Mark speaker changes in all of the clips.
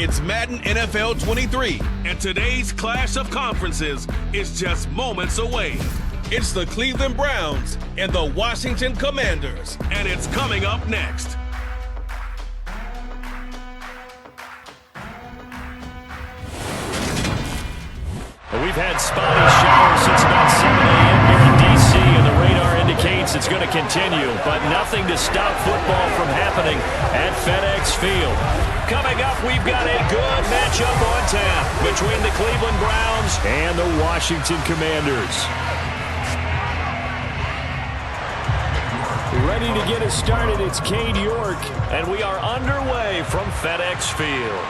Speaker 1: It's Madden NFL 23, and today's clash of conferences is just moments away. It's the Cleveland Browns and the Washington Commanders, and it's coming up next.
Speaker 2: We've had spotty showers since about 7 a.m. here in D.C., and the radar indicates it's going to continue, but nothing to stop football from happening at FedEx Field. Coming up, we've got a good matchup on tap between the Cleveland Browns and the Washington Commanders. Ready to get us started, it's Cade York, and we are underway from FedEx Field.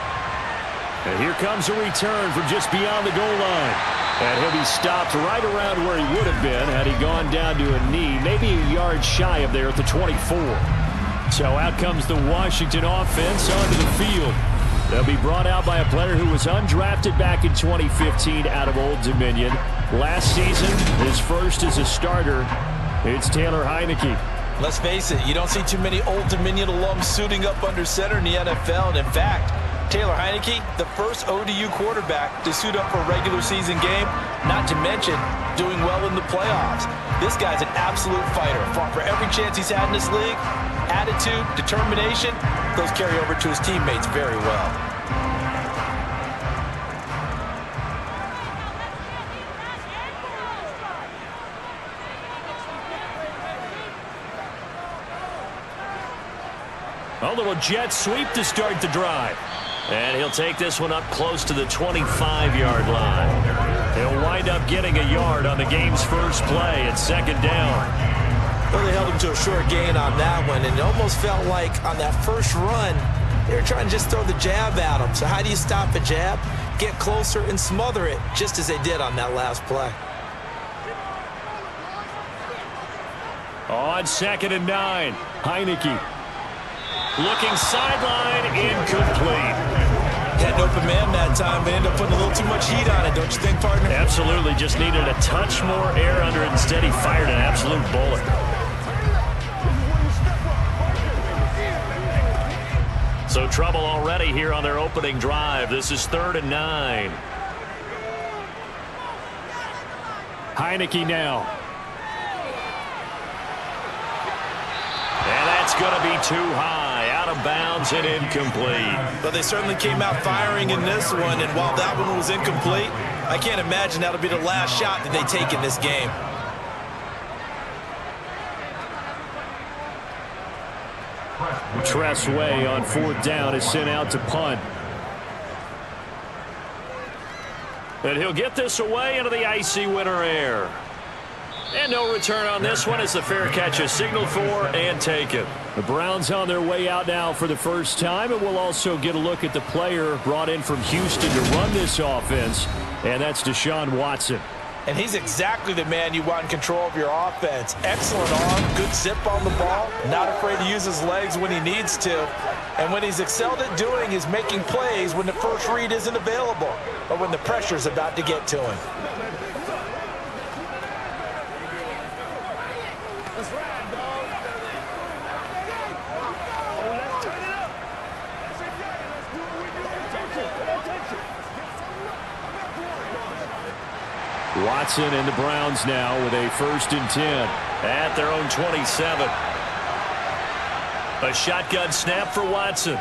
Speaker 2: And here comes a return from just beyond the goal line. And he'll be stopped right around where he would have been had he gone down to a knee, maybe a yard shy of there at the 24. So out comes the Washington offense onto the field. They'll be brought out by a player who was undrafted back in 2015 out of Old Dominion. Last season, his first as a starter, it's T.Heinicke.
Speaker 3: Let's face it, you don't see too many Old Dominion alums suiting up under center in the NFL. And in fact, T.Heinicke, the first ODU quarterback to suit up for a regular season game, not to mention doing well in the playoffs. This guy's an absolute fighter. Fought for every chance he's had in this league. Attitude, determination, those carry over to his teammates very well.
Speaker 2: A little jet sweep to start the drive. And he'll take this one up close to the 25-yard line. He'll wind up getting a yard on the game's first play at second down.
Speaker 3: Well, they held him to a short gain on that one, and it almost felt like on that first run, they were trying to just throw the jab at him. So how do you stop a jab? Get closer and smother it, just as they did on that last play.
Speaker 2: On 2nd and 9, Heinicke. Looking sideline, incomplete.
Speaker 3: Had an open man that time. They ended up putting a little too much heat on it, don't you think, partner?
Speaker 2: Absolutely. Just needed a touch more air under it. Instead, he fired an absolute bullet. So trouble already here on their opening drive. This is 3rd and 9. Heinicke now. And that's going to be too high, out of bounds and incomplete.
Speaker 3: But they certainly came out firing in this one, and while that one was incomplete, I can't imagine that'll be the last shot that they take in this game.
Speaker 2: Tressway on 4th down is sent out to punt. And he'll get this away into the icy winter air. And no return on this one as the fair catch is signaled for and taken. The Browns on their way out now for the first time, and we'll also get a look at the player brought in from Houston to run this offense, and that's Deshaun Watson.
Speaker 3: And he's exactly the man you want in control of your offense. Excellent arm, good zip on the ball, not afraid to use his legs when he needs to. And what he's excelled at doing is making plays when the first read isn't available or when the pressure's about to get to him.
Speaker 2: Watson and the Browns now with a 1st and 10 at their own 27. A shotgun snap for Watson.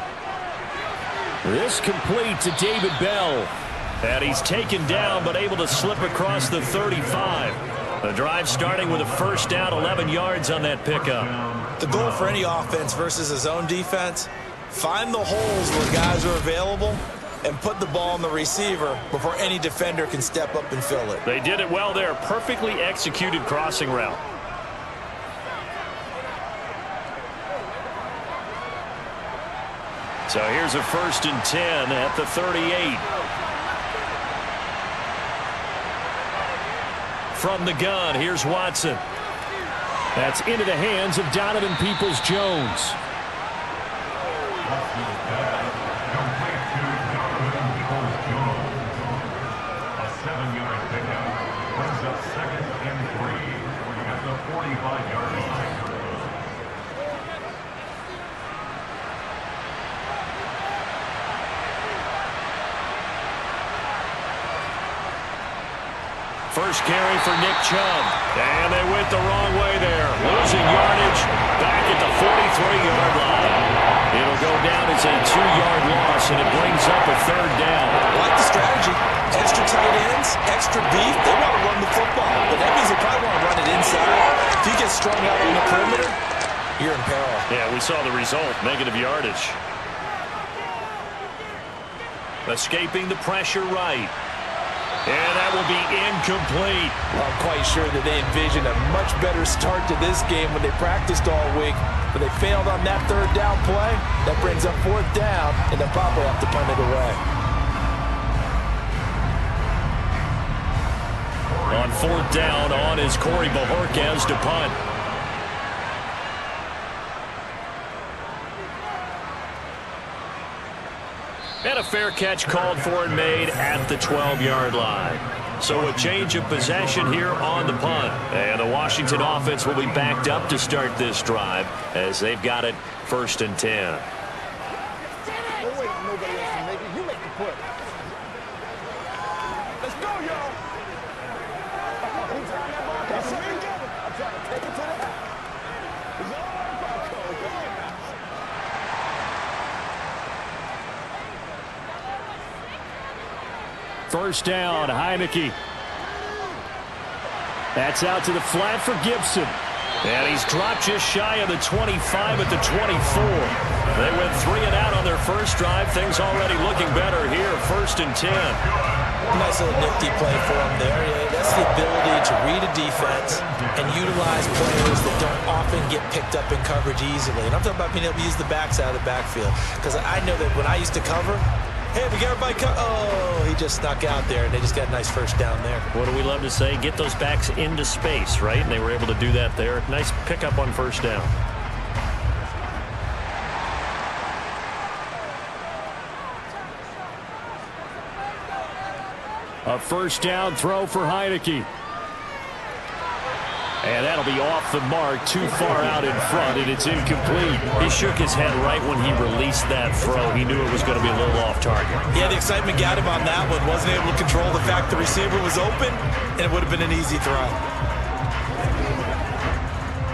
Speaker 2: This complete to David Bell. And he's taken down but able to slip across the 35. The drive starting with a 1st down, 11 yards on that pickup.
Speaker 3: The goal for any offense versus his own defense, find the holes where guys are available and put the ball on the receiver before any defender can step up and fill it.
Speaker 2: They did it well there. Perfectly executed crossing route. So here's a 1st and 10 at the 38. From the gun, here's Watson. That's into the hands of Donovan Peoples-Jones. First carry for Nick Chubb. And they went the wrong way there. Losing yardage back at the 43-yard line. It'll go down as a 2-yard loss, and it brings up a third down.
Speaker 3: I like the strategy. Extra tight ends, extra beef. They want to run the football, but that means they probably want to run it inside. If you get strung out on the perimeter, you're in peril.
Speaker 2: Yeah, we saw the result, negative yardage. Escaping the pressure right. And that will be incomplete.
Speaker 3: I'm quite sure that they envisioned a much better start to this game when they practiced all week. But they failed on that third down play. That brings up fourth down, and they'll probably have to punt it away.
Speaker 2: On fourth down, on is Corey Bajorquez to punt. And a fair catch called for and made at the 12-yard line. So a change of possession here on the punt. And the Washington offense will be backed up to start this drive as they've got it 1st and 10.
Speaker 4: Let's go, y'all.
Speaker 2: First down, Heinicke. That's out to the flat for Gibson. And he's dropped just shy of the 25 at the 24. They went 3 and out on their first drive. Things already looking better here, 1st and 10.
Speaker 3: Nice little nifty play for him there. Yeah, that's the ability to read a defense and utilize players that don't often get picked up in coverage easily. And I'm talking about being able to use the backs out of the backfield. Because I know that when I used to cover, hey, we got everybody oh, he just snuck out there, and they just got a nice first down there.
Speaker 2: What do we love to say? Get those backs into space, right? And they were able to do that there. Nice pickup on first down. A first down throw for Heinicke. And that'll be off the mark, too far out in front, and it's incomplete. He shook his head right when he released that throw. He knew it was going to be a little off target.
Speaker 3: Yeah, the excitement got him on that one. Wasn't able to control the fact the receiver was open, and it would have been an easy throw.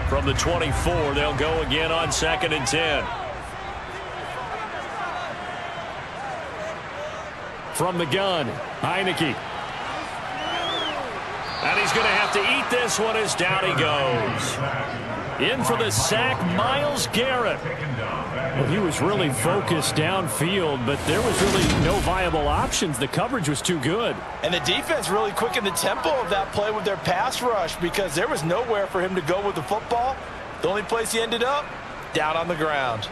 Speaker 2: From the 24, they'll go again on 2nd and 10. From the gun, Heinicke. And he's going to have to eat this one as down he goes. In for the sack, Myles Garrett. Well, he was really focused downfield, but there was really no viable options. The coverage was too good.
Speaker 3: And the defense really quickened the tempo of that play with their pass rush because there was nowhere for him to go with the football. The only place he ended up, down on the ground.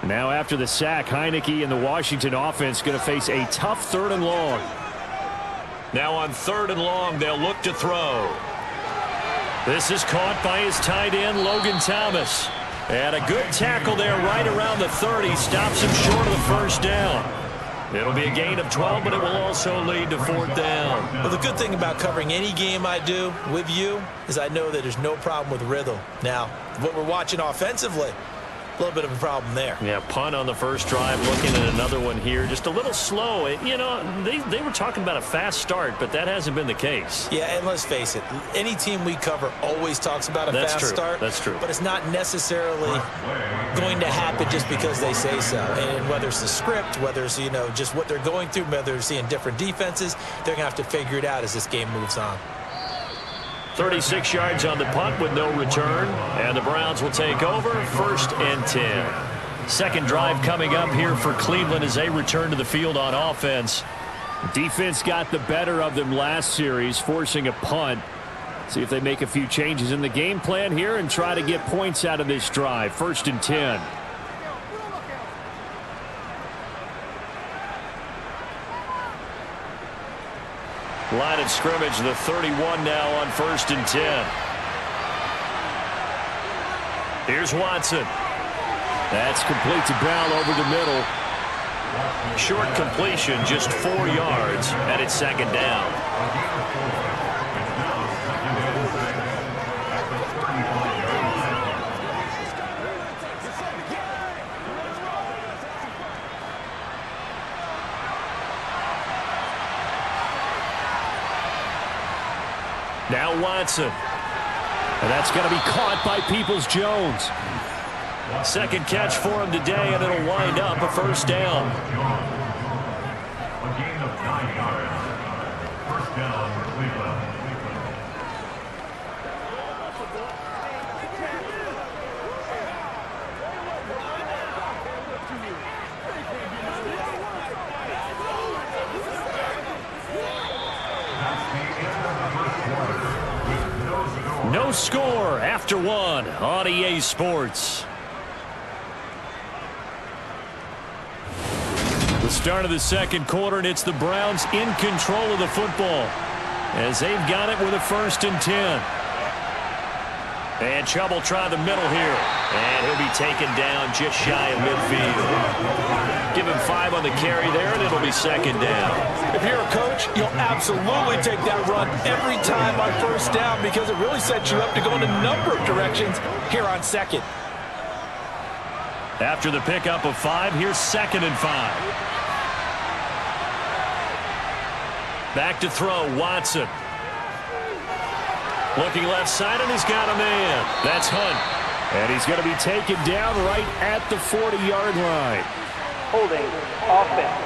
Speaker 2: Now after the sack, Heinicke and the Washington offense going to face a tough 3rd and long. Now on 3rd and long, they'll look to throw. This is caught by his tight end, Logan Thomas. And a good tackle there right around the 30. Stops him short of the first down. It'll be a gain of 12, but it will also lead to 4th down.
Speaker 3: Well, the good thing about covering any game I do with you is I know that there's no problem with rhythm. Now, what we're watching offensively, a little bit of a problem there.
Speaker 2: Yeah, punt on the first drive, looking at another one here. Just a little slow. You know, they were talking about a fast start, but that hasn't been the case.
Speaker 3: Yeah, and let's face it, any team we cover always talks about a fast start.
Speaker 2: That's true.
Speaker 3: But it's not necessarily going to happen just because they say so. And whether it's the script, whether it's, you know, just what they're going through, whether they're seeing different defenses, they're going to have to figure it out as this game moves on.
Speaker 2: 36 yards on the punt with no return, and the Browns will take over 1st and 10. Second drive coming up here for Cleveland as they return to the field on offense. Defense got the better of them last series, forcing a punt. See if they make a few changes in the game plan here and try to get points out of this drive. 1st and 10. Line of scrimmage, the 31 now on 1st and 10. Here's Watson. That's complete to Brown over the middle. Short completion, just 4 yards, and it's 2nd down. Now Watson. And that's going to be caught by Peoples-Jones. Second catch for him today, and it'll wind up a first down.
Speaker 5: A gain of 9 yards. First down for Cleveland.
Speaker 2: No score after one on EA Sports. The start of the second quarter, and it's the Browns in control of the football as they've got it with a 1st and 10. And Chubb will try the middle here, and he'll be taken down just shy of midfield. Give him 5 on the carry there, and it'll be 2nd down.
Speaker 3: If you're a coach, you'll absolutely take that run every time on 1st down because it really sets you up to go in a number of directions here on 2nd.
Speaker 2: After the pickup of 5, here's 2nd and 5. Back to throw, Watson. Looking left side, and he's got a man. That's Hunt. And he's going to be taken down right at the 40-yard line.
Speaker 6: Holding offense.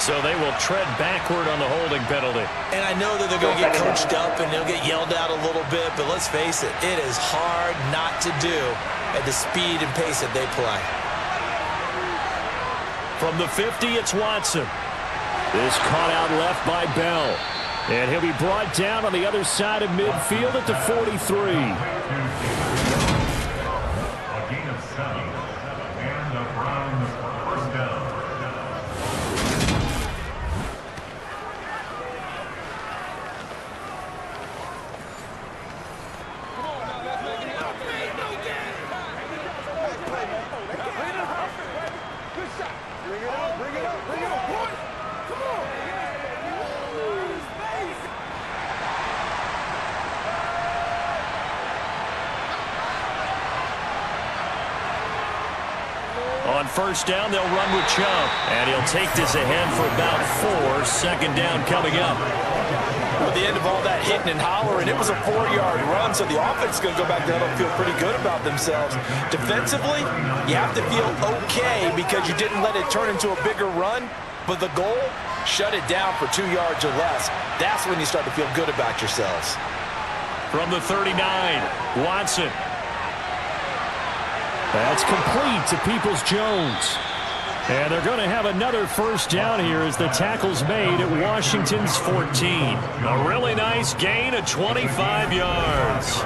Speaker 2: So they will tread backward on the holding penalty.
Speaker 3: And I know that they're going to get coached up and they'll get yelled at a little bit, but let's face it, it is hard not to do at the speed and pace that they play.
Speaker 2: From the 50, it's Watson. This caught out left by Bell. And he'll be brought down on the other side of midfield at the 43.
Speaker 5: A gain of 7. And the Browns first down.
Speaker 2: On 1st down, they'll run with Chubb. And he'll take this ahead for about 4. 2nd down coming up.
Speaker 3: At the end of all that hitting and hollering, it was a 4-yard run, so the offense is going to go back there and feel pretty good about themselves. Defensively, you have to feel okay because you didn't let it turn into a bigger run, but the goal, shut it down for 2 yards or less. That's when you start to feel good about yourselves.
Speaker 2: From the 39, Watson. That's complete to Peoples-Jones. And they're going to have another 1st down here as the tackle's made at Washington's 14. A really nice gain of 25 yards.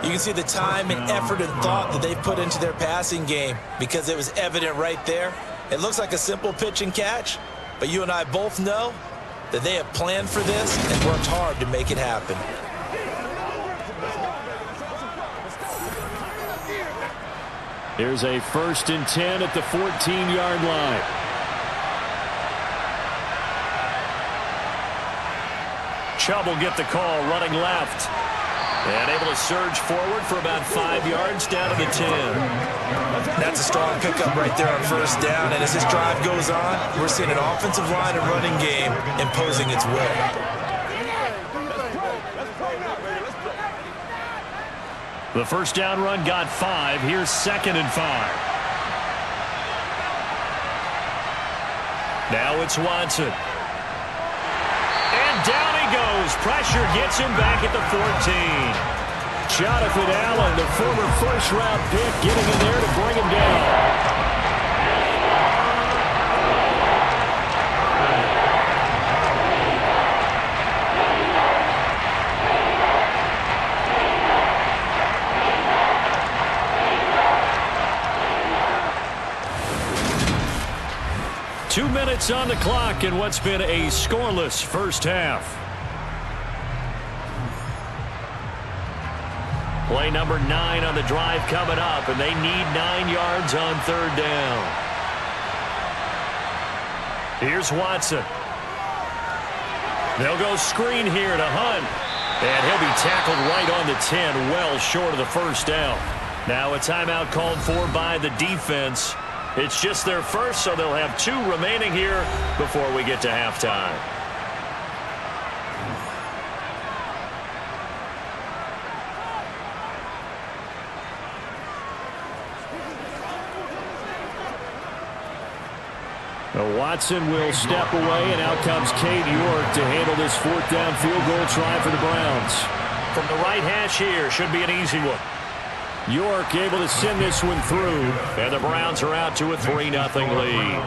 Speaker 3: You can see the time and effort and thought that they've put into their passing game because it was evident right there. It looks like a simple pitch and catch, but you and I both know that they have planned for this and worked hard to make it happen.
Speaker 2: Here's a 1st and 10 at the 14-yard line. Chubb will get the call, running left. And able to surge forward for about 5 yards down to the 10.
Speaker 3: That's a strong pickup right there on 1st down. And as this drive goes on, we're seeing an offensive line and running game imposing its will.
Speaker 2: The 1st down run got 5. Here's 2nd and 5. Now it's Watson. And down he goes. Pressure gets him back at the 14. Jonathan Allen, the former 1st-round pick, getting in there to bring him down. Two minutes on the clock in what's been a scoreless first half. Play number 9 on the drive coming up, and they need 9 yards on 3rd down. Here's Watson. They'll go screen here to Hunt, and he'll be tackled right on the 10, well short of the 1st down. Now a timeout called for by the defense. It's just their first, so they'll have 2 remaining here before we get to halftime. Watson will step away, and out comes Cade York to handle this fourth down field goal try for the Browns. From the right hash here, should be an easy one. York able to send this one through, and the Browns are out to a 3-0 lead.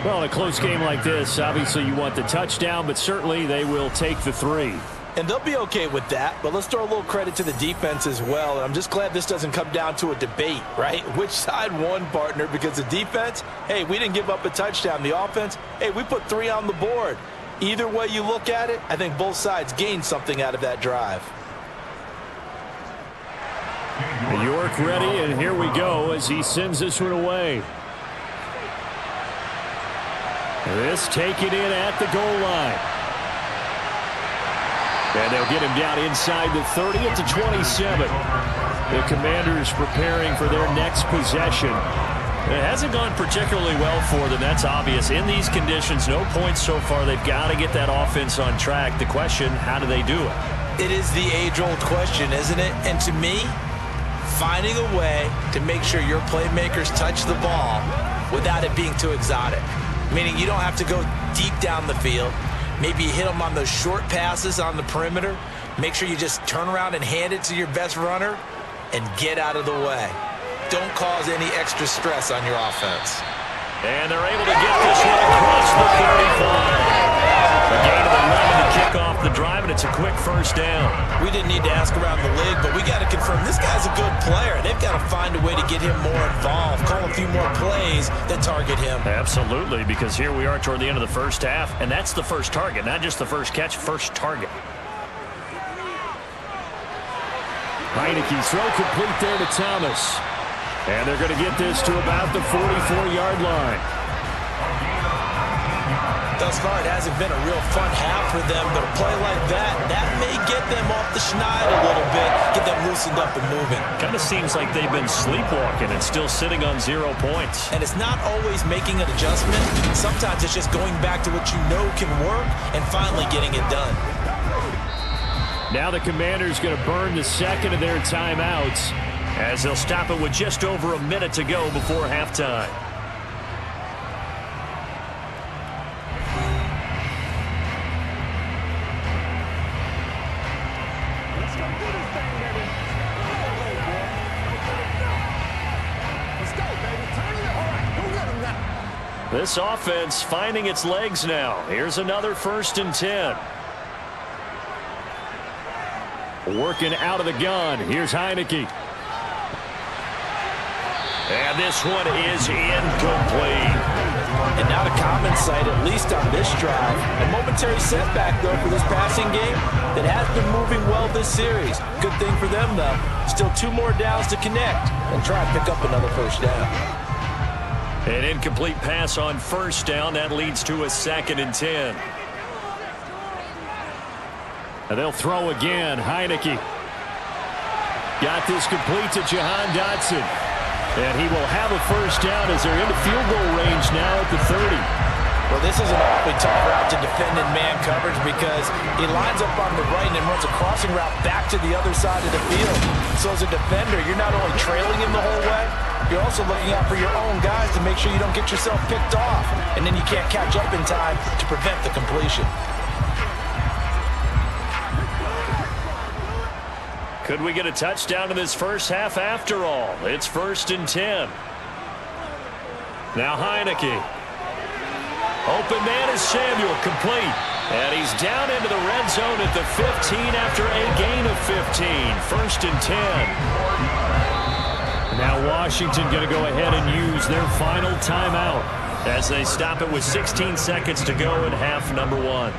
Speaker 2: Well, a close game like this, obviously you want the touchdown, but certainly they will take the 3.
Speaker 3: And they'll be okay with that, but let's throw a little credit to the defense as well. And I'm just glad this doesn't come down to a debate, right? Which side won, partner? Because the defense, hey, we didn't give up a touchdown. The offense, hey, we put 3 on the board. Either way you look at it, I think both sides gained something out of that drive.
Speaker 2: York ready, and here we go as he sends this one away. This taken in at the goal line. And they'll get him down inside the 30 at the 27. The Commanders preparing for their next possession. It hasn't gone particularly well for them. That's obvious. In these conditions, no points so far. They've got to get that offense on track. The question, how do they do it?
Speaker 3: It is the age-old question, isn't it? And to me, finding a way to make sure your playmakers touch the ball without it being too exotic. Meaning you don't have to go deep down the field. Maybe you hit them on those short passes on the perimeter. Make sure you just turn around and hand it to your best runner and get out of the way. Don't cause any extra stress on your offense.
Speaker 2: And they're able to get this one across the 35. A gain of 11 to kick off the drive, and it's a quick first down.
Speaker 3: We didn't need to ask around the league, but we got to confirm this guy's a good player. They've got to find a way to get him more involved, call a few more plays that target him.
Speaker 2: Absolutely, because here we are toward the end of the first half, and that's the first target, not just the first catch, first target. Heinicke throw complete there to Thomas. And they're going to get this to about the 44-yard line.
Speaker 3: Thus far, it hasn't been a real fun half for them, but a play like that may get them off the schneid a little bit, get them loosened up and moving.
Speaker 2: Kind of seems like they've been sleepwalking and still sitting on 0 points.
Speaker 3: And it's not always making an adjustment. Sometimes it's just going back to what you know can work and finally getting it done.
Speaker 2: Now the Commanders going to burn the second of their timeouts as they'll stop it with just over a minute to go before halftime. This offense finding its legs now. Here's another 1st and 10. Working out of the gun. Here's Heinicke. And this one is incomplete.
Speaker 3: And not a common sight, at least on this drive. A momentary setback, though, for this passing game that has been moving well this series. Good thing for them, though. Still 2 more downs to connect and try and pick up another first down.
Speaker 2: An incomplete pass on first down. That leads to a 2nd and 10. And they'll throw again. Heinicke got this complete to Jahan Dotson. And he will have a first down as they're into field goal range now at the 30.
Speaker 3: Well, this is an awfully tough route to defend in man coverage because he lines up on the right and then runs a crossing route back to the other side of the field. So as a defender, you're not only trailing him the whole way, you're also looking out for your own guys to make sure you don't get yourself picked off. And then you can't catch up in time to prevent the completion.
Speaker 2: Could we get a touchdown in this first half after all? It's 1st and 10. Now Heinicke. Open man is Samuel, complete. And he's down into the red zone at the 15 after a gain of 15. 1st and 10. Now Washington going to go ahead and use their final timeout as they stop it with 16 seconds to go in half number 1.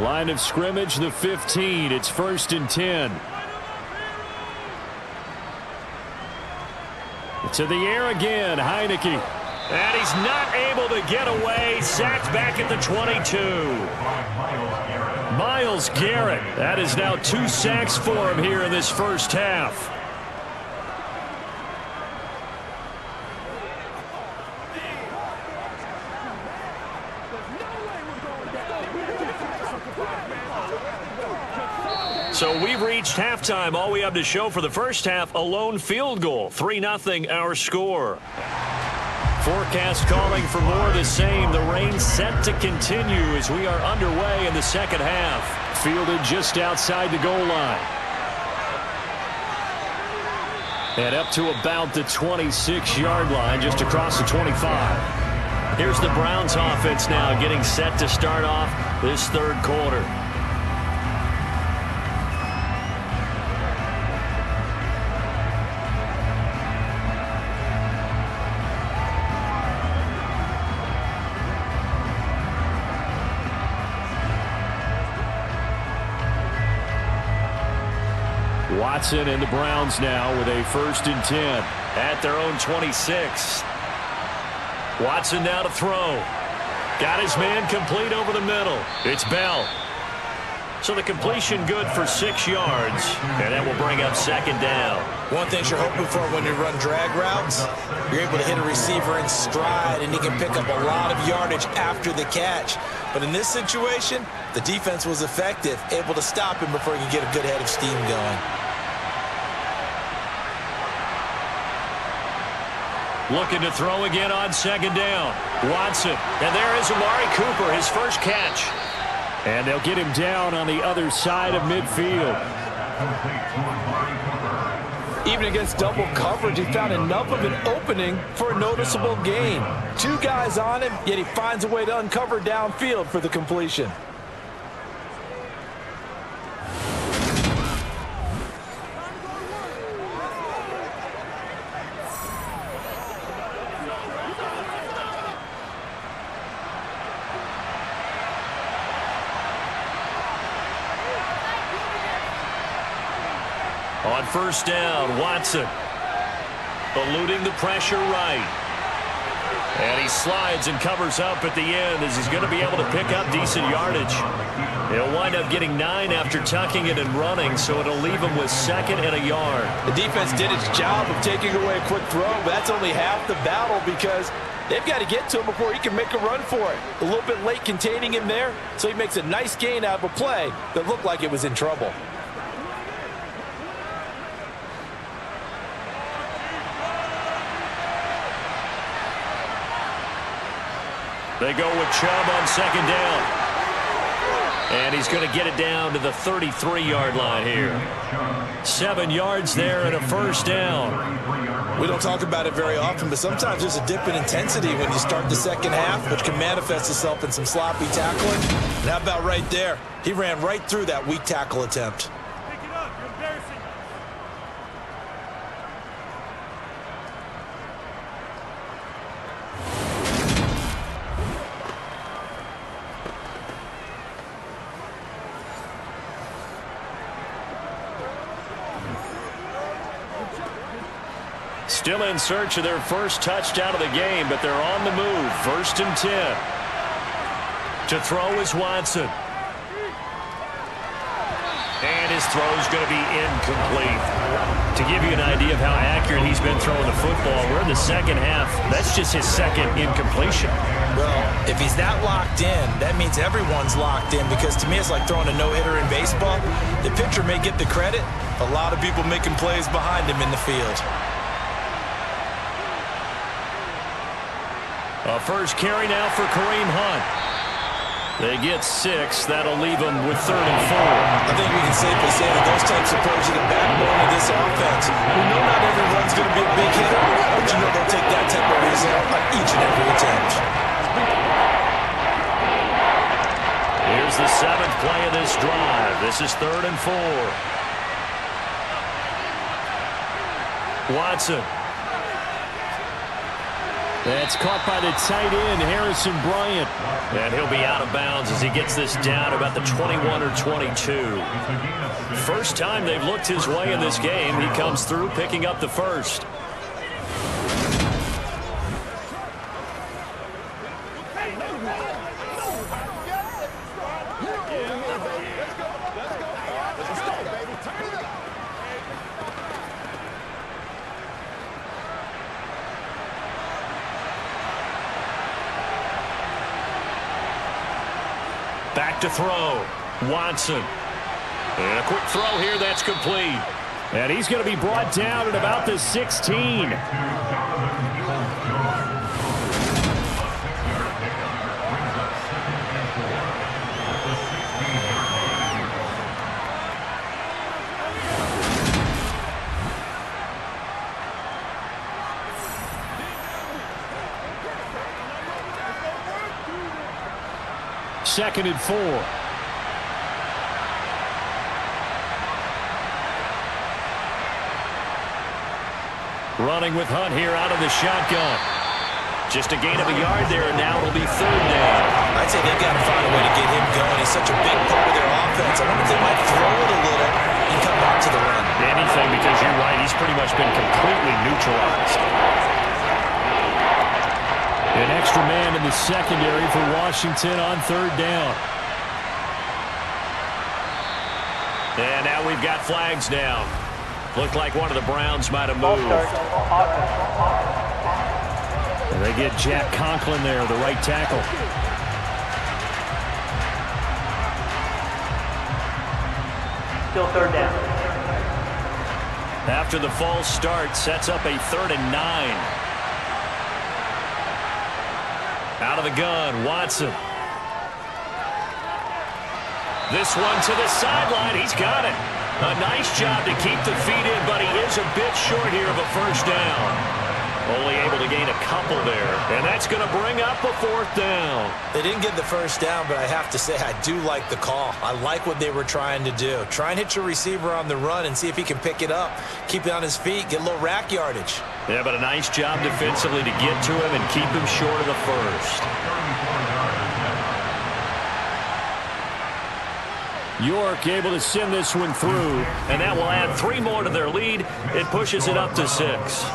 Speaker 2: Line of scrimmage, the 15. It's 1st and 10. To the air again, Heinicke. And he's not able to get away. Sacked back at the 22. Myles Garrett. That is now 2 sacks for him here in this first half. So we've reached halftime. All we have to show for the first half, a lone field goal. 3-0 our score. Forecast calling for more of the same. The rain set to continue as we are underway in the second half. Fielded just outside the goal line. And up to about the 26-yard line, just across the 25. Here's the Browns offense now getting set to start off this third quarter. Watson and the Browns now with a 1st and 10 at their own 26. Watson now to throw. Got his man complete over the middle. It's Bell. So the completion good for 6 yards, and that will bring up 2nd down.
Speaker 3: One thing you're hoping for when you run drag routes, you're able to hit a receiver in stride, and he can pick up a lot of yardage after the catch. But in this situation, the defense was effective, able to stop him before he can get a good head of steam going.
Speaker 2: Looking to throw again on 2nd down. Watson. And there is Amari Cooper, his first catch. And they'll get him down on the other side of midfield.
Speaker 3: Even against double coverage, he found enough of an opening for a noticeable gain. 2 guys on him, yet he finds a way to uncover downfield for the completion.
Speaker 2: On 1st down, Watson. Eluding the pressure right. And he slides and covers up at the end as he's going to be able to pick up decent yardage. He'll wind up getting 9 after tucking it and running, so it'll leave him with 2nd and a yard.
Speaker 3: The defense did its job of taking away a quick throw, but that's only half the battle because they've got to get to him before he can make a run for it. A little bit late containing him there, so he makes a nice gain out of a play that looked like it was in trouble.
Speaker 2: They go with Chubb on 2nd down. And he's going to get it down to the 33-yard line here. 7 yards there and a 1st down.
Speaker 3: We don't talk about it very often, but sometimes there's a dip in intensity when you start the second half, which can manifest itself in some sloppy tackling. And how about right there? He ran right through that weak tackle attempt.
Speaker 4: Pick it up. You're embarrassing.
Speaker 2: Still in search of their first touchdown of the game, but they're on the move. 1st and 10. To throw is Watson. And his throw is going to be incomplete. To give you an idea of how accurate he's been throwing the football, we're in the second half. That's just his 2nd incompletion.
Speaker 3: Well, if he's that locked in, that means everyone's locked in, because to me it's like throwing a no-hitter in baseball. The pitcher may get the credit, a lot of people making plays behind him in the field.
Speaker 2: A first carry now for Kareem Hunt. They get 6. That'll leave them with 3rd and 4.
Speaker 3: I think we can safely say that those types of plays are the backbone of this offense. We know not everyone's going to be a big hitter, but you know they'll take that type of result on each and every attempt.
Speaker 2: Here's the 7th play of this drive. This is 3rd and 4. Watson. That's caught by the tight end, Harrison Bryant. And he'll be out of bounds as he gets this down about the 21 or 22. First time they've looked his way in this game. He comes through picking up the first. Back to throw. Watson. And a quick throw here that's complete. And he's going to be brought down at about the 16. Second and 4. Running with Hunt here out of the shotgun. Just a gain of a yard there, and now it'll be third down.
Speaker 3: I'd say they've got to find a way to get him going. He's such a big part of their offense. I wonder if they might throw it a little and come back to the run.
Speaker 2: Anything, because you're right, he's pretty much been completely neutralized. An extra man in the secondary for Washington on third down. And now we've got flags down. Looked like one of the Browns might have moved. And they get Jack Conklin there, the right tackle.
Speaker 6: Still third down.
Speaker 2: After the false start, sets up a 3rd and 9. Out of the gun, Watson. This one to the sideline. He's got it. A nice job to keep the feet in, but he is a bit short here of a first down. Only able to gain a couple there, and that's going to bring up a 4th down.
Speaker 3: They didn't get the first down, but I have to say I do like the call. I like what they were trying to do. Try and hit your receiver on the run and see if he can pick it up, keep it on his feet, get a little rack yardage.
Speaker 2: Yeah, but a nice job defensively to get to him and keep him short of the first. York able to send this one through, and that will add 3 more to their lead. It pushes it up to 6.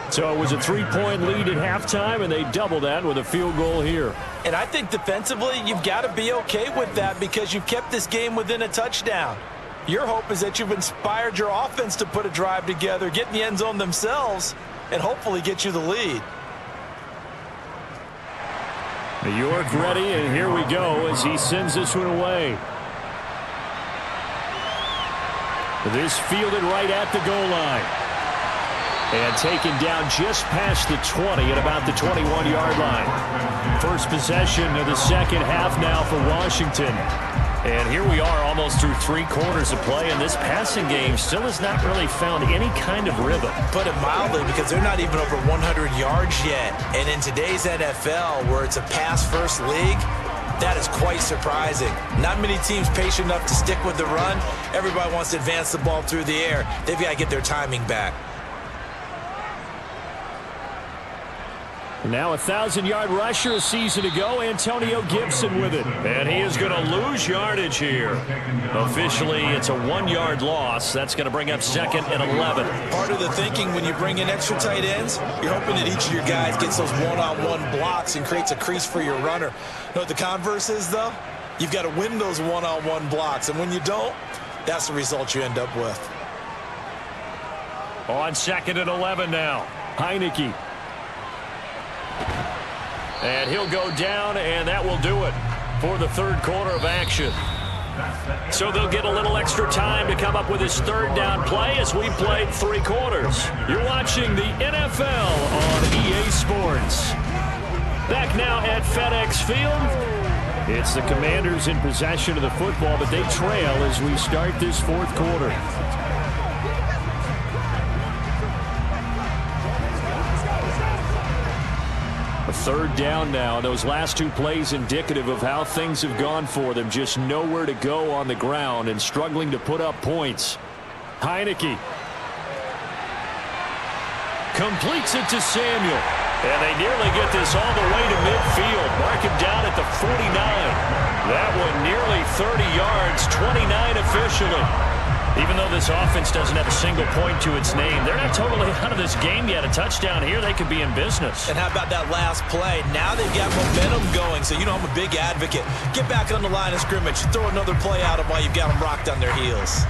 Speaker 2: So it was a 3-point lead at halftime, and they double that with a field goal here.
Speaker 3: And I think defensively, you've got to be okay with that because you've kept this game within a touchdown. Your hope is that you've inspired your offense to put a drive together, get in the end zone themselves, and hopefully get you the lead.
Speaker 2: York ready, and here we go as he sends this one away. This fielded right at the goal line. And taken down just past the 20 at about the 21-yard line. First possession of the second half now for Washington. And here we are almost through 3 quarters of play, and this passing game still has not really found any kind of rhythm.
Speaker 3: Put it mildly, because they're not even over 100 yards yet. And in today's NFL, where it's a pass-first league, that is quite surprising. Not many teams patient enough to stick with the run. Everybody wants to advance the ball through the air. They've got to get their timing back.
Speaker 2: Now a 1,000-yard rusher a season ago, Antonio Gibson with it. And he is going to lose yardage here. Officially, it's a 1-yard loss. That's going to bring up 2nd and 11.
Speaker 3: Part of the thinking when you bring in extra tight ends, you're hoping that each of your guys gets those one-on-one blocks and creates a crease for your runner. You know what the converse is, though? You've got to win those one-on-one blocks. And when you don't, that's the result you end up with.
Speaker 2: On 2nd and 11 now. Heinicke. And he'll go down, and that will do it for the third quarter of action. So they'll get a little extra time to come up with his third down play as we played 3 quarters. You're watching the NFL on EA Sports. Back now at FedEx Field. It's the Commanders in possession of the football, but they trail as we start this 4th quarter. A 3rd down now. Those last 2 plays indicative of how things have gone for them. Just nowhere to go on the ground and struggling to put up points. Heinicke completes it to Samuel. And they nearly get this all the way to midfield. Mark him down at the 49. That one nearly 30 yards, 29 officially. Even though this offense doesn't have a single point to its name, they're not totally out of this game yet. A touchdown here, they could be in business.
Speaker 3: And how about that last play? Now they've got momentum going, so you know I'm a big advocate. Get back on the line of scrimmage. Throw another play at them while you've got them rocked on their heels.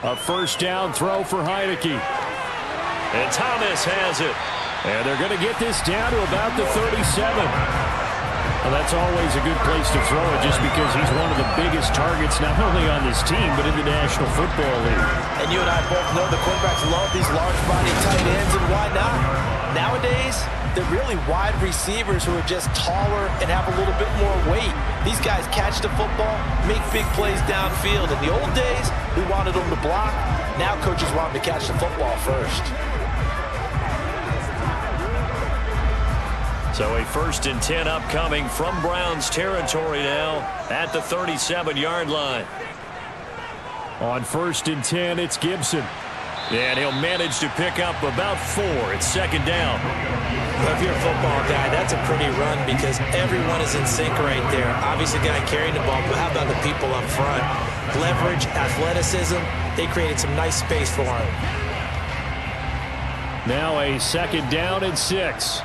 Speaker 2: A A first down throw for Heinicke. And Thomas has it. And they're going to get this down to about the 37. Well, that's always a good place to throw it just because he's one of the biggest targets not only on this team but in the National Football League.
Speaker 3: And you and I both know the quarterbacks love these large-body tight ends, and why not? Nowadays, they're really wide receivers who are just taller and have a little bit more weight. These guys catch the football, make big plays downfield. In the old days, we wanted them to block. Now coaches want them to catch the football first.
Speaker 2: So a 1st and 10 upcoming from Browns territory now at the 37-yard line. On 1st and 10, it's Gibson. And he'll manage to pick up about 4. It's 2nd down.
Speaker 3: Well, if you're a football guy, that's a pretty run because everyone is in sync right there. Obviously, the guy carrying the ball, but how about the people up front? Leverage, athleticism, they created some nice space for him.
Speaker 2: Now a 2nd down and 6.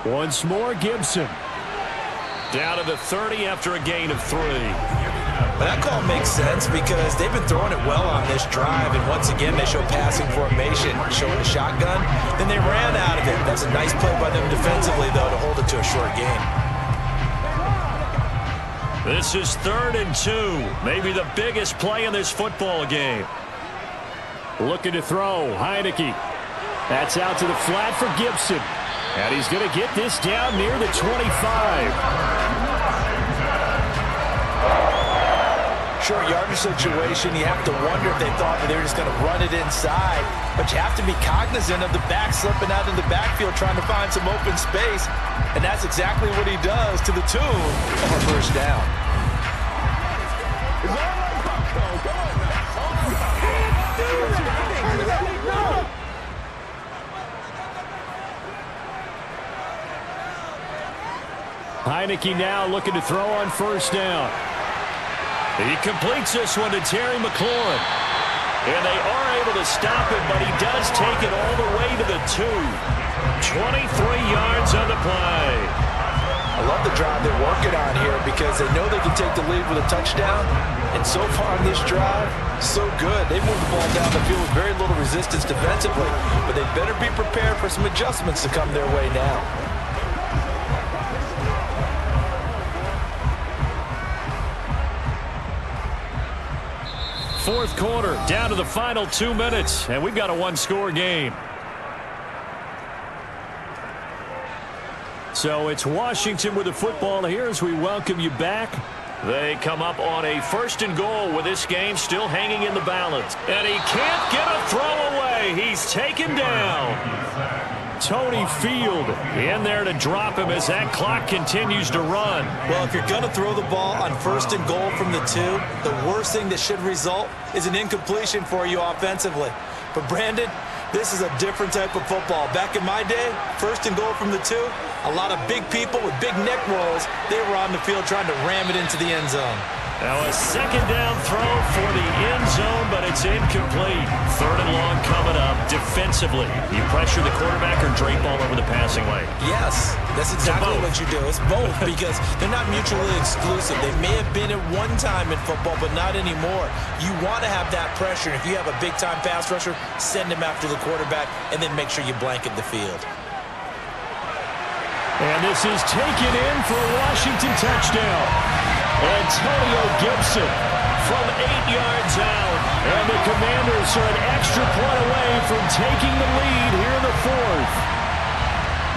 Speaker 2: Once more, Gibson. Down to the 30 after a gain of 3.
Speaker 3: But that call makes sense because they've been throwing it well on this drive, and once again they show passing formation, showing the shotgun. Then they ran out of it. That's a nice play by them defensively, though, to hold it to a short gain.
Speaker 2: This is 3rd and 2, maybe the biggest play in this football game. Looking to throw, Heinicke. That's out to the flat for Gibson. And he's going to get this down near the 25.
Speaker 3: Short yardage situation, you have to wonder if they thought that they were just going to run it inside. But you have to be cognizant of the back slipping out in the backfield trying to find some open space. And that's exactly what he does to the tune of a 1st down.
Speaker 2: Heinicke now looking to throw on 1st down. He completes this one to Terry McLaurin. And they are able to stop him, but he does take it all the way to the 2. 23 yards on the play.
Speaker 3: I love the drive they're working on here because they know they can take the lead with a touchdown. And so far on this drive, so good. They moved the ball down the field with very little resistance defensively. But they better be prepared for some adjustments to come their way now.
Speaker 2: 4th quarter, down to the final 2 minutes, and we've got a 1-score game. So it's Washington with the football here as we welcome you back. They come up on a 1st and goal with this game still hanging in the balance. And he can't get a throw away. He's taken down. Tony Field in there to drop him as that clock continues to run.
Speaker 3: Well, if you're going to throw the ball on 1st and goal from the 2, the worst thing that should result is an incompletion for you offensively. But Brandon, this is a different type of football. Back in my day, 1st and goal from the 2, a lot of big people with big neck rolls, they were on the field trying to ram it into the end zone.
Speaker 2: Now a 2nd down throw for the end zone, but it's incomplete. 3rd and long coming up defensively. You pressure the quarterback or drape all over the passing lane?
Speaker 3: Yes, that's exactly what you do. It's both because they're not mutually exclusive. They may have been at one time in football, but not anymore. You want to have that pressure. If you have a big-time pass rusher, send him after the quarterback, and then make sure you blanket the field.
Speaker 2: And this is taken in for a Washington touchdown. Antonio Gibson from 8 yards out. And the Commanders are an extra point away from taking the lead here in the 4th.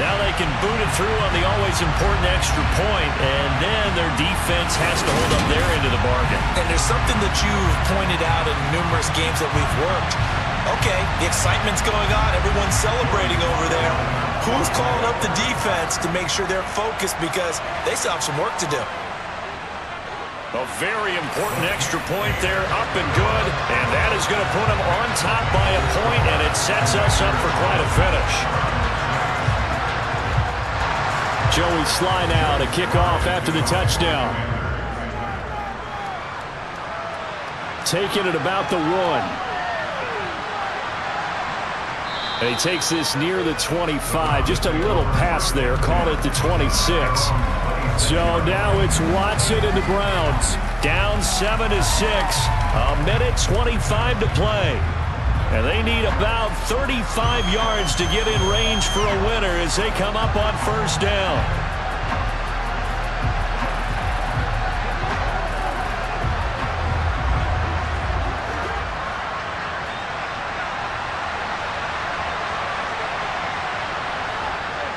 Speaker 2: Now they can boot it through on the always important extra point, and then their defense has to hold up their end of the bargain.
Speaker 3: And there's something that you've pointed out in numerous games that we've worked. Okay, the excitement's going on. Everyone's celebrating over there. Who's calling up the defense to make sure they're focused because they still have some work to do?
Speaker 2: A very important extra point there, up and good, and that is going to put them on top by a point, and it sets us up for quite a finish. Joey Sly now to kick off after the touchdown. Taking it about the 1. And he takes this near the 25. Just a little pass there. Called it the 26. So now it's Watson and the Browns. Down 7-6. A minute 25 to play. And they need about 35 yards to get in range for a winner as they come up on first down.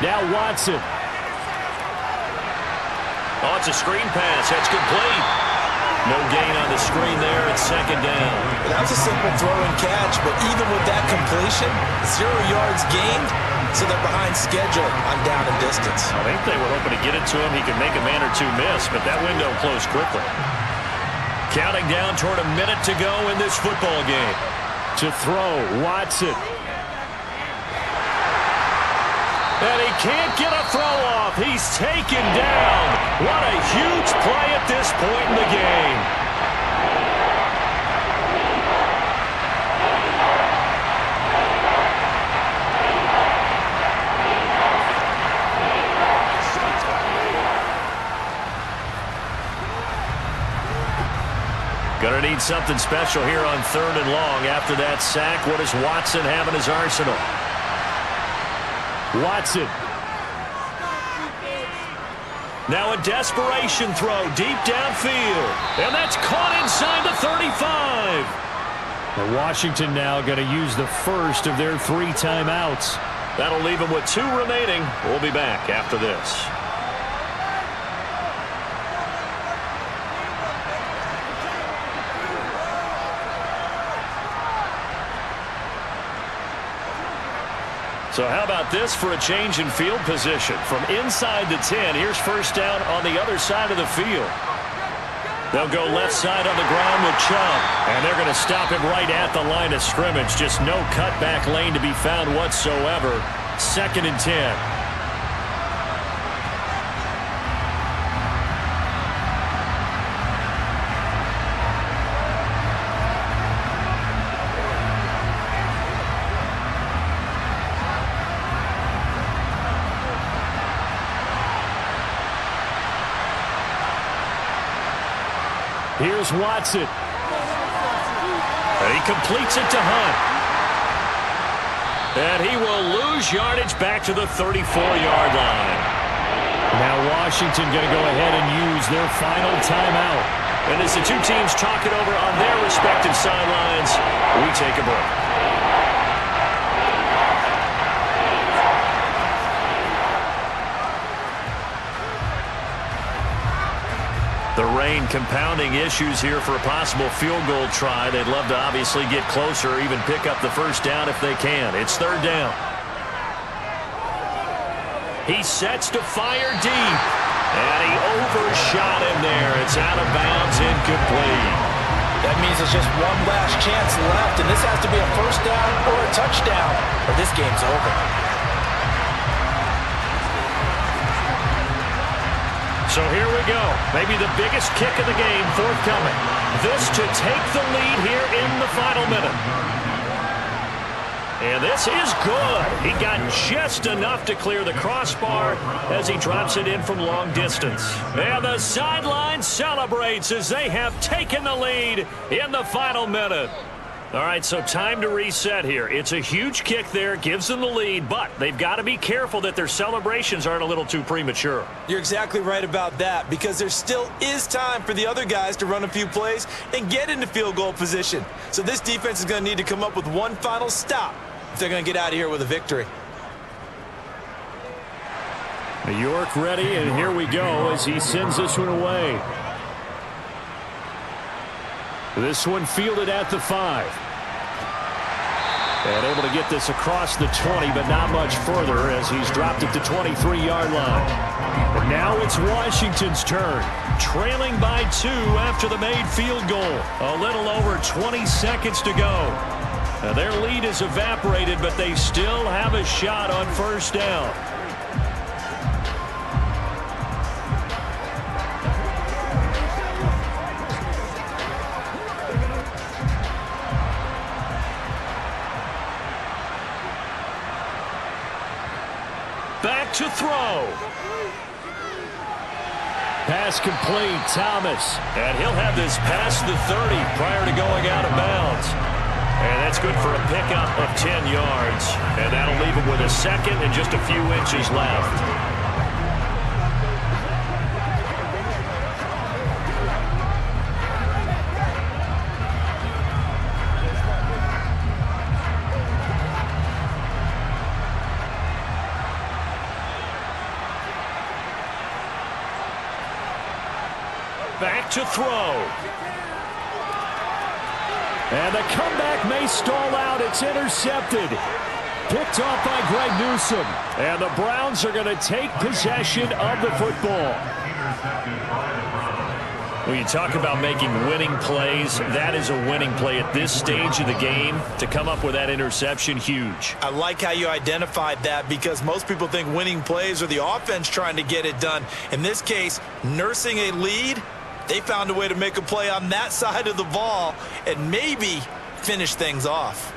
Speaker 2: Now Watson. Oh, it's a screen pass. That's complete. No gain on the screen there. It's second down.
Speaker 3: That was a simple throw and catch, but even with that completion, 0 yards gained, so they're behind schedule on down and distance.
Speaker 2: I think they were hoping to get it to him. He could make a man or two miss, but that window closed quickly. Counting down toward a minute to go in this football game. To throw, Watson. And he can't get a throw off. He's taken down. What a huge play at this point in the game. Gonna need something special here on 3rd and long. After that sack, what does Watson have in his arsenal? Watson. Now a desperation throw deep downfield. And that's caught inside the 35. And Washington now going to use the first of their 3 timeouts. That'll leave them with 2 remaining. We'll be back after this. So how about this for a change in field position? From inside the 10, here's first down on the other side of the field. They'll go left side on the ground with Chubb. And they're going to stop him right at the line of scrimmage. Just no cutback lane to be found whatsoever. 2nd and 10. Here's Watson. And he completes it to Hunt. And he will lose yardage back to the 34-yard line. Now Washington going to go ahead and use their final timeout. And as the 2 teams talk it over on their respective sidelines, we take a break. The rain compounding issues here for a possible field goal try. They'd love to obviously get closer or even pick up the first down if they can. It's 3rd down. He sets to fire deep. And he overshot him there. It's out of bounds, incomplete.
Speaker 3: That means there's just one last chance left, and this has to be a first down or a touchdown, or this game's over.
Speaker 2: So here we go. Maybe the biggest kick of the game forthcoming. This to take the lead here in the final minute. And this is good. He got just enough to clear the crossbar as he drops it in from long distance. And the sideline celebrates as they have taken the lead in the final minute. All right, so time to reset here. It's a huge kick there, gives them the lead, but they've got to be careful that their celebrations aren't a little too premature.
Speaker 3: You're exactly right about that, because there still is time for the other guys to run a few plays and get into field goal position. So this defense is going to need to come up with one final stop if they're going to get out of here with a victory.
Speaker 2: New York ready, and here we go as he sends this one away. This one fielded at the 5. And able to get this across the 20, but not much further as he's dropped it to 23-yard line. And now it's Washington's turn, trailing by 2 after the made field goal. A little over 20 seconds to go. Now their lead is evaporated, but they still have a shot on first down. back to throw. Pass complete, Thomas. And he'll have this past the 30 prior to going out of bounds. And that's good for a pickup of 10 yards. And that'll leave him with a second and just a few inches left. Back to throw. And the comeback may stall out. It's intercepted. Picked off by Greg Newsome. And the Browns are going to take possession of the football. When you talk about making winning plays, that is a winning play at this stage of the game. To come up with that interception, huge.
Speaker 3: I like how you identified that because most people think winning plays are the offense trying to get it done. In this case, nursing a lead, they found a way to make a play on that side of the ball and maybe finish things off.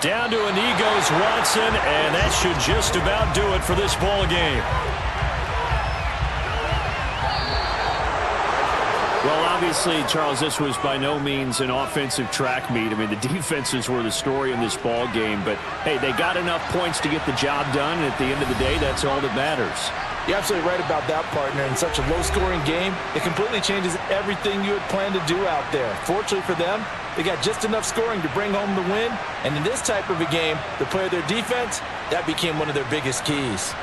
Speaker 2: Down to a knee goes Watson, and that should just about do it for this ball game. Well, obviously, Charles, this was by no means an offensive track meet. I mean, the defenses were the story in this ball game, but hey, they got enough points to get the job done, and at the end of the day, that's all that matters.
Speaker 3: You're absolutely right about that, partner. In such a low-scoring game, it completely changes everything you had planned to do out there. Fortunately for them, they got just enough scoring to bring home the win. And in this type of a game, the play of their defense, that became one of their biggest keys.